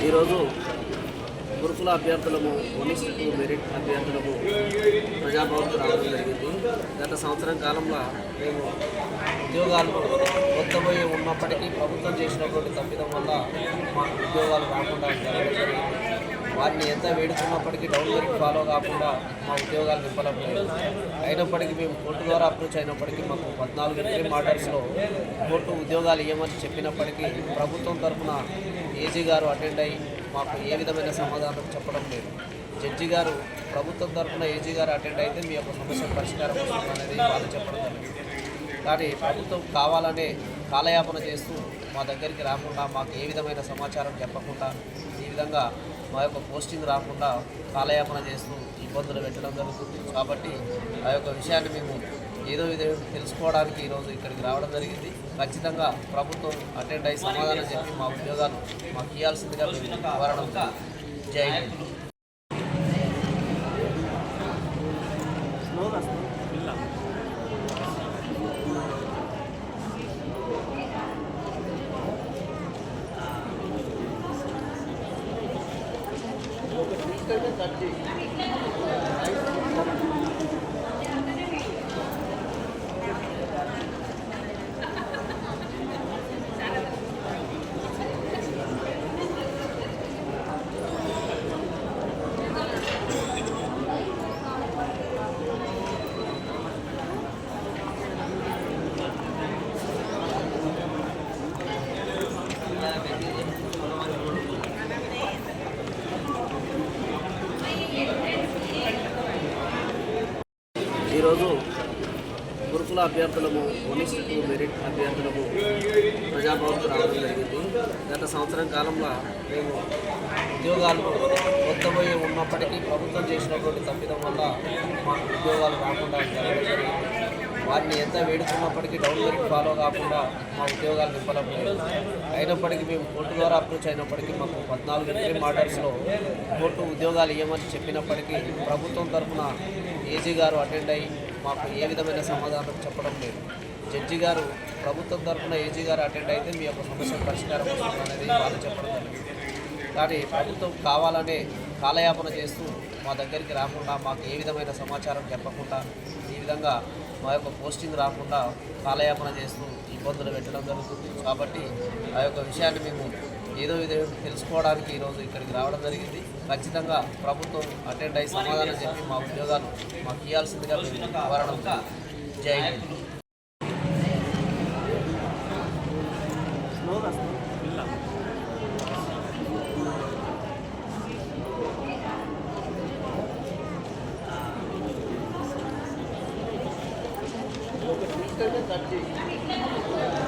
ఈరోజు గురుకుల అభ్యర్థులము ఒలిస్టిక్ మెరిట్ అభ్యర్థులము ప్రజాభవన్కు రావడం జరిగింది. గత సంవత్సరం కాలంలో మేము ఉద్యోగాలు కొత్తబోయి ఉన్నప్పటికీ ప్రభుత్వం చేసినటువంటి తప్పిదం వల్ల మాకు ఉద్యోగాలు రాకుండా జరిగింది. వారిని ఎంత వేడుకున్నప్పటికీ డౌన్ మెరిట్ ఫాలో కాకుండా మా ఉద్యోగాలు నింపలేదు. అయినప్పటికీ మేము కోర్టు ద్వారా అప్రోచ్ అయినప్పటికీ మాకు 14 ఇంటర్వ్యూ ఆర్డర్స్లో కోర్టు ఉద్యోగాలు ఇవ్వమని చెప్పినప్పటికీ ప్రభుత్వం తరఫున ఏజీ గారు అటెండ్ అయ్యి మాకు ఏ విధమైన సమాధానం చెప్పడం లేదు. జడ్జి గారు ప్రభుత్వం తరఫున ఏజీ గారు అటెండ్ అయితే మీ యొక్క సమస్య పరిష్కారం వస్తుందనేది వాళ్ళు చెప్పడం జరిగింది. కానీ ప్రభుత్వం కావాలనే కాలయాపన చేస్తూ మా దగ్గరికి రాకుండా మాకు ఏ విధమైన సమాచారం చెప్పకుండా ఈ విధంగా మా యొక్క పోస్టింగ్ రాకుండా కాలయాపన చేస్తూ ఇబ్బందులు పెట్టడం జరుగుతుంది. కాబట్టి ఆ యొక్క విషయాన్ని మేము ఏదో విధంగా తెలుసుకోవడానికి ఈరోజు ఇక్కడికి రావడం జరిగింది. ఖచ్చితంగా ప్రభుత్వం అటెండ్ అయ్యి సమాధానం చెప్పి మా ఉద్యోగాలు మాకు ఇవ్వాల్సిందిగా మేము కోరడం. జై హింద్. ఈరోజు గురుకుల అభ్యర్థులము ఒలిస్టిక్ మెరిట్ అభ్యర్థులము ప్రజాభవన్కు రావడం జరిగింది. గత సంవత్సరం కాలంలో మేము ఉద్యోగాలు కొత్తబోయి ఉన్నప్పటికీ ప్రభుత్వం చేసినటువంటి తప్పిదం వల్ల మాకు ఉద్యోగాలు రాకుండా జరిగింది. వారిని ఎంత వేడుకున్నప్పటికీ డౌన్ మెరిట్ ఫాలో కాకుండా మా ఉద్యోగాలు నింపలేదు. అయినప్పటికీ మేము కోర్టు ద్వారా అప్రోచ్ అయినప్పటికీ మాకు 14 ఇంటర్వ్యూ ఆర్డర్స్లో కోర్టు ఉద్యోగాలు ఇవ్వమని చెప్పినప్పటికీ ప్రభుత్వం తరఫున ఏజీ గారు అటెండ్ అయ్యి మాకు ఏ విధమైన సమాధానం చెప్పడం లేదు. జడ్జి గారు ప్రభుత్వం తరఫున ఏజీ గారు అటెండ్ అయితే మీ యొక్క సమస్య పరిష్కారం వస్తుందనేది వాళ్ళు చెప్పడం జరిగింది. కానీ ప్రభుత్వం కావాలనే కాలయాపన చేస్తూ మా దగ్గరికి రాకుండా మాకు ఏ విధమైన సమాచారం చెప్పకుండా ఈ విధంగా మా యొక్క పోస్టింగ్ రాకుండా కాలయాపన చేస్తూ ఇబ్బందులు పెట్టడం జరుగుతుంది. కాబట్టి ఆ యొక్క విషయాన్ని మేము ఏదో విధంగా తెలుసుకోవడానికి ఈరోజు ఇక్కడికి రావడం జరిగింది. ఖచ్చితంగా ప్రభుత్వం అటెండ్ అయ్యి సమాధానం చెప్పి మా ఉద్యోగాలు మాకు ఇవ్వాల్సిందిగా మేము కోరడం. జై హింద్. కట్ చేయి.